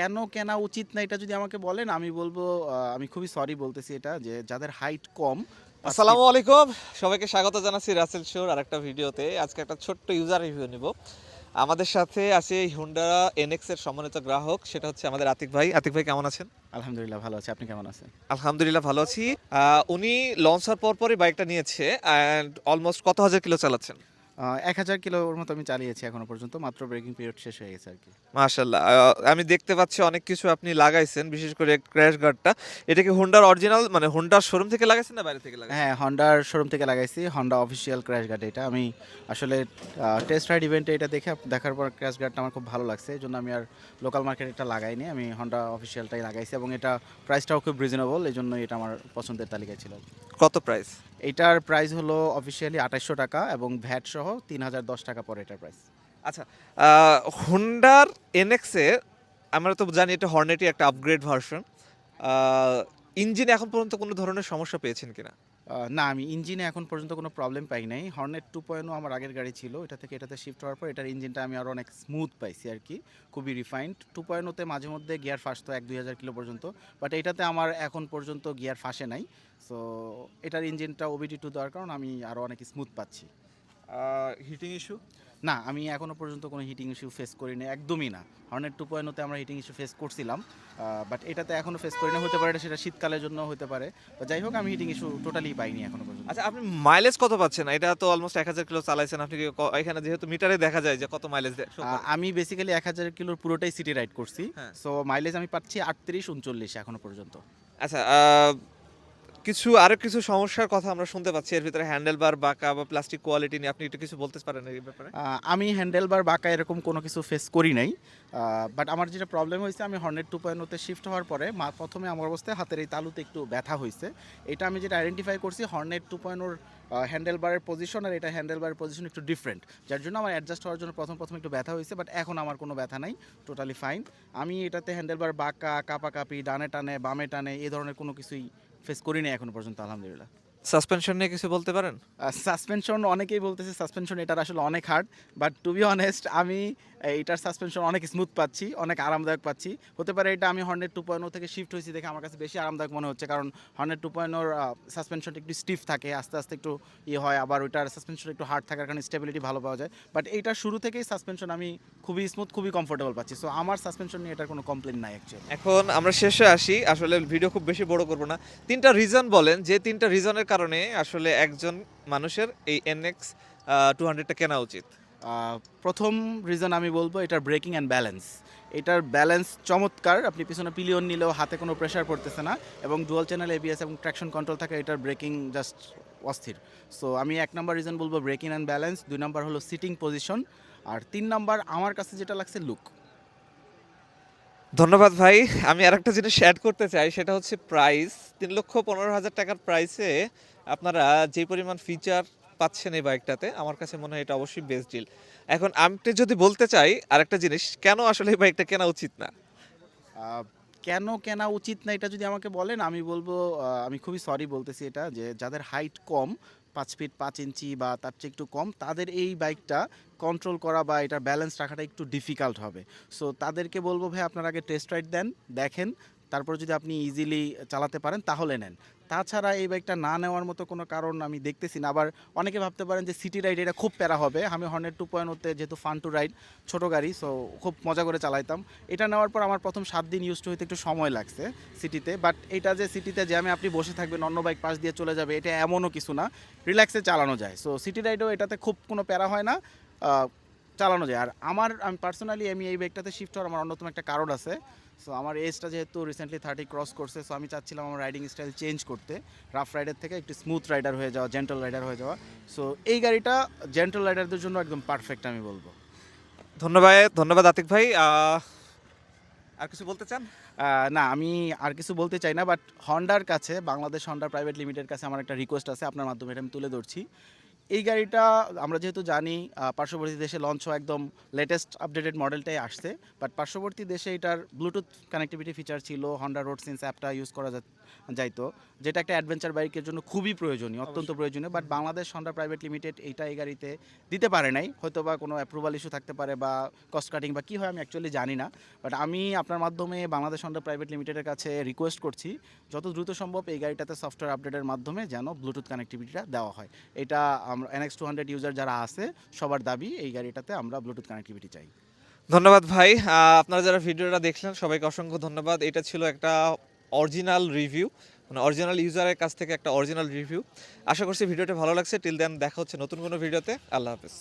কেন কেনা উচিত না এটা যদি আমাকে বলেন আমি বলবো আমি খুবই সরি বলতেছি এটা যে যাদের হাইট কম ৫ ফিট। আসসালামু আলাইকুম, সবাইকে স্বাগত জানাচ্ছি রাসেল শোর আরেকটা ভিডিওতে। আজকে একটা ছোট্ট ইউজার রিভিউ নিব। আমাদের সাথে আছে হুন্ডা এনএক্স এর সম্মানিত গ্রাহক, সেটা হচ্ছে আমাদের আতিক ভাই। আতিক ভাই কেমন আছেন? আলহামদুলিল্লাহ ভালো আছি, আপনি কেমন আছেন? আলহামদুলিল্লাহ ভালো আছি। উনি লঞ্চ হওয়ার পরই বাইকটা নিয়েছে অ্যান্ড অলমোস্ট কত হাজার কিলো চালাচ্ছেন? ১,০০০ কিলোর মতো আমি চালিয়েছি এখনো পর্যন্ত, মাত্র ব্রেকিং পিরিয়ড শেষ হয়ে গেছে আর কি। মাশাআল্লাহ। আমি দেখতে পাচ্ছি অনেক কিছু আপনি লাগাইছেন, বিশেষ করে ক্র্যাশ গার্ডটা। এটা কি হুন্ডার অরিজিনাল, মানে হুন্ডার শোরুম থেকে লাগাইছেন না বাইরে থেকে লাগাইছেন? হ্যাঁ, হন্ডার শোরুম থেকে লাগাইছি, হন্ডা অফিসিয়াল ক্র্যাশ গার্ড এটা। আমি আসলে টেস্ট রাইড ইভেন্টে এটা দেখার পর ক্র্যাশ গার্ডটা আমার খুব ভালো লাগছে, এই জন্য আমি আর লোকাল মার্কেটে এটা লাগাইনি, আমি হন্ডা অফিসিয়ালটাই লাগাইছি এবং এটা প্রাইসটাও খুব রিজনেবল, এই জন্য এটা আমার পছন্দের তালিকায় ছিল। কত প্রাইস? এইটার প্রাইস হলো অফিসিয়ালি ২৮০০ টাকা এবং ভ্যাট সহ ৩,০১০ টাকা পরে এটার প্রাইস। আচ্ছা, হুন্ডার এনএক্সে আমরা তো জানি এটা হর্নেটই একটা আপগ্রেড ভার্সন। ইঞ্জিনে এখন পর্যন্ত কোনো ধরনের সমস্যা পেয়েছেন কিনা? না, আমি ইঞ্জিনে এখন পর্যন্ত কোনো প্রবলেম পাই নাই। হর্নেট 2.0 আমার আগের গাড়ি ছিল। এটা থেকে এটাতে শিফট হওয়ার পর এটার ইঞ্জিনটা আমি আরো অনেক স্মুথ পাইছি আরকি। খুবই রিফাইন্ড। 2.0 তে মাঝে মধ্যে গিয়ার ফাঁসতো ১-২ হাজার কিলো পর্যন্ত। বাট এটাতে আমার এখন পর্যন্ত গিয়ার ফাঁসে নাই। সো এটার ইঞ্জিনটা OBD2 দেওয়ার কারণে আমি আরো অনেক স্মুথ পাচ্ছি। Heating issue? না, আমি এখনো পর্যন্ত কোনো হিটিং ইস্যু ফেস করিনি, একদমই না। হর্নেট 2.0 তে আমরা হিটিং ইস্যু ফেস করছিলাম। বাট এটাতে এখনো ফেস করি না। হতে পারে এটা সেটা শীতকালের জন্য হতে পারে। তো যাই হোক, আমি হিটিং ইস্যু টোটালি পাইনি এখনো পর্যন্ত। আচ্ছা, আপনি মাইলেজ কত পাচ্ছেন? এটা তো অলমোস্ট ১,০০০ কিলো চালাইছেন। আপনি কি এখানে যেহেতু মিটারে দেখা যায় যে কত মাইলেজ শো করে? আমি বেসিক্যালি ১,০০০ কিলোর পুরোটাই সিটি রাইড করছি। হ্যাঁ। সো মাইলেজ আমি পাচ্ছি ৩৮-৩৯ এখনো পর্যন্ত। আচ্ছা, আরো কিছু সমস্যার কথা আমরা শুনতে পাচ্ছি। এর ভিতরে হ্যান্ডেলবার বাঁকা বা প্লাস্টিক কোয়ালিটি নিয়ে আপনি একটু কিছু বলতে পারেন এই ব্যাপারে? আমি হ্যান্ডেলবার বাঁকা এরকম কোনো কিছু ফেস করি নাই। বাট আমার যেটা প্রবলেম হয়েছে, আমি হর্নেট 2.0 তে শিফট হওয়ার পরে প্রথমে আমার অবস্থায় হাতের এই তালুতে একটু ব্যথা হয়েছে। এটা আমি যেটা আইডেন্টিফাই করছি, হর্নেট 2.0 হ্যান্ডেলবারের পজিশন আর এটা হ্যান্ডেলবারের পজিশন একটু ডিফারেন্ট। যার জন্য আমার অ্যাডজাস্ট হওয়ার জন্য প্রথম একটু ব্যথা হয়েছে, বাট এখন আমার কোনো ব্যথা নাই, টোটালি ফাইন। আমি এটাতে হ্যান্ডেলবার বাঁকা, কাঁপাকাঁপি, ডানে টানে, বামে টানে এই ধরনের কোনো কিছুই ফেস করি নাই এখনো পর্যন্ত, আলহামদুলিল্লাহ। সাসপেনশন নিয়ে কিছু বলতে পারেন? সাসপেনশন অনেকেই বলতেছে সাসপেনশন এটার আসলে অনেক hard, but to be honest আমি এইটার সাসপেনশন অনেক স্মুথ পাচ্ছি, অনেক আরামদায়ক পাচ্ছি। হতে পারে এটা আমি হর্নেট 2.0 থেকে শিফট হয়েছি দেখে আমার কাছে বেশি আরামদায়ক মনে হচ্ছে, কারণ হর্নেট 2.0 সাসপেনশনটা একটু স্টিফ থাকে, আস্তে আস্তে একটু হয়, আবার ওইটার সাসপেনশন একটু হার্ড থাকার কারণে স্টেবিলিটি ভালো পাওয়া যায়। বাট এইটার শুরু থেকেই সাসপেনশন আমি খুবই স্মুথ, খুবই কমফোর্টেবল পাচ্ছি। সো আমার সাসপেনশন নিয়ে এটার কোনো কমপ্লেন নাই অ্যাকচুয়ালি। এখন আমরা শেষে আসি, আসলে ভিডিও খুব বেশি বড় করব না। ৩টা রিজন বলেন, যে ৩টা রিজনের কারণে আসলে একজন মানুষের এই এনএক্স 200টা কেনা উচিত। প্রথম রিজন আমি বলবো এটার ব্রেকিং অ্যান্ড ব্যালেন্স। এটার ব্যালেন্স চমৎকার, আপনি পিছনে পিলিয়ন নিলেও হাতে কোনো প্রেশার পড়তেছে না, এবং ডুয়াল চ্যানেল ABS এবং ট্র্যাকশন কন্ট্রোল থাকে, এটার ব্রেকিং জাস্ট অস্থির। সো আমি ১ নম্বর রিজন বলবো ব্রেকিং অ্যান্ড ব্যালেন্স, ২ নম্বর হলো সিটিং পজিশন, আর ৩ নম্বর আমার কাছে যেটা লাগছে লুক। ধন্যবাদ ভাই। আমি আরেকটা জিনিস অ্যাড করতে চাই, সেটা হচ্ছে প্রাইস। ৩,১৫,০০০ টাকার প্রাইসে আপনারা যে পরিমাণ ফিচার পাচ্ছেন এই বাইকটাতে, আমার কাছে মনে হয় এটা অবশ্যই বেস্ট ডিল। এখন আমি যদি বলতে চাই আরেকটা জিনিস, কেন আসলে এই বাইকটা কেনা উচিত না? আহ, কেন কেনা উচিত না এটা যদি আমাকে বলেন আমি বলবো আমি খুবই সরি বলতেছি এটা যে যাদের হাইট কম, 5 ফিট 5 ইঞ্চি বা তার চেয়ে একটু কম, তাদের এই বাইকটা কন্ট্রোল করা বা এটা ব্যালেন্স রাখাটা একটু ডিফিকাল্ট হবে। সো তাদেরকে বলবো ভাই আপনারা আগে টেস্ট রাইড দেন, দেখেন, তারপর যদি আপনি ইজিলি চালাতে পারেন তাহলে নেন। তাছাড়া এই বাইকটা না নেওয়ার মতো কোনো কারণ আমি দেখতেছি না। আবার অনেকে ভাবতে পারেন যে সিটি রাইড এটা খুব প্যারা হবে। আমি হর্নেট 2.0 তে যেহেতু ফান টু রাইড, ছোটো গাড়ি, সো খুব মজা করে চালাইতাম। এটা নেওয়ার পর আমার প্রথম 7 দিন ইউজ টু হইতে একটু সময় লাগছে সিটিতে। বাট এটা যে সিটিতে জ্যামে আপনি বসে থাকবেন, অন্য বাইক পাশ দিয়ে চলে যাবে, এটা এমনও কিছু না, রিল্যাক্সে চালানো যায়। সো সিটি রাইডেও এটাতে খুব কোনো প্যারা হয় না, আহ, চালানো যায়। আর আমি পার্সোনালি আমি এই বাইকটাতে শিফট হওয়ার আমার অন্যতম একটা কারণ আছে। সো আমার এজটা যেহেতু রিসেন্টলি 30 ক্রস করছে, সো আমি চাচ্ছিলাম আমার রাইডিং স্টাইল চেঞ্জ করতে, রাফ রাইডার থেকে একটু স্মুথ রাইডার হয়ে যাওয়া, জেন্টল রাইডার হয়ে যাওয়া। সো এই গাড়িটা জেন্টল রাইডারদের জন্য একদম পারফেক্ট আমি বলবো। ধন্যবাদ আতিক ভাই। আর কিছু বলতে চান? না, আমি আর কিছু বলতে চাই না, বাট হন্ডার কাছে, বাংলাদেশ হন্ডা প্রাইভেট লিমিটেড কাছে আমার একটা রিকোয়েস্ট আছে, আপনার মাধ্যমে এটা আমি তুলে ধরছি। এই গাড়িটা আমরা যেহেতু জানি পার্শ্ববর্তী দেশে লঞ্চ হওয়া একদম লেটেস্ট আপডেটেড মডেলটাই আসছে, বাট পার্শ্ববর্তী দেশে এটার ব্লুটুথ কানেক্টিভিটি ফিচার ছিল, হন্ডা রোড সেন্স অ্যাপটা ইউজ করা যাইতো, যেটা একটা অ্যাডভেঞ্চার বাইকের জন্য খুবই প্রয়োজনীয়, অত্যন্ত প্রয়োজনীয়। But Bangladesh Honda private limited এইটা এই গাড়িতে দিতে পারে নাই, হয়তো বা কোনো অ্যাপ্রুভাল ইস্যু থাকতে পারে বা কস্ট কাটিং বা কী হয় আমি অ্যাকচুয়ালি জানি না। বাট আমি আপনার মাধ্যমে বাংলাদেশ হন্ডা প্রাইভেট লিমিটেডের কাছে রিকোয়েস্ট করছি যত দ্রুত সম্ভব এই গাড়িটাতে সফটওয়্যার আপডেটের মাধ্যমে যেন ব্লুটুথ কানেক্টিভিটিটা দেওয়া হয়। এটা আমরা NX200 ইউজার যারা আছে সবার দাবি, এই গাড়িটাতে আমরা ব্লুটুথ কানেক্টিভিটি চাই। ধন্যবাদ ভাই। আপনারা যারা ভিডিওটা দেখলেন সবাইকে অসংখ্য ধন্যবাদ। এটা ছিল একটা অরিজিনাল রিভিউ, মানে অরিজিনাল ইউজারের কাছ থেকে একটা অরিজিনাল রিভিউ। আশা করছি ভিডিওটা ভালো লাগছে। টিল দেন দেখা হচ্ছে নতুন কোনো ভিডিওতে। আল্লাহ হাফেজ।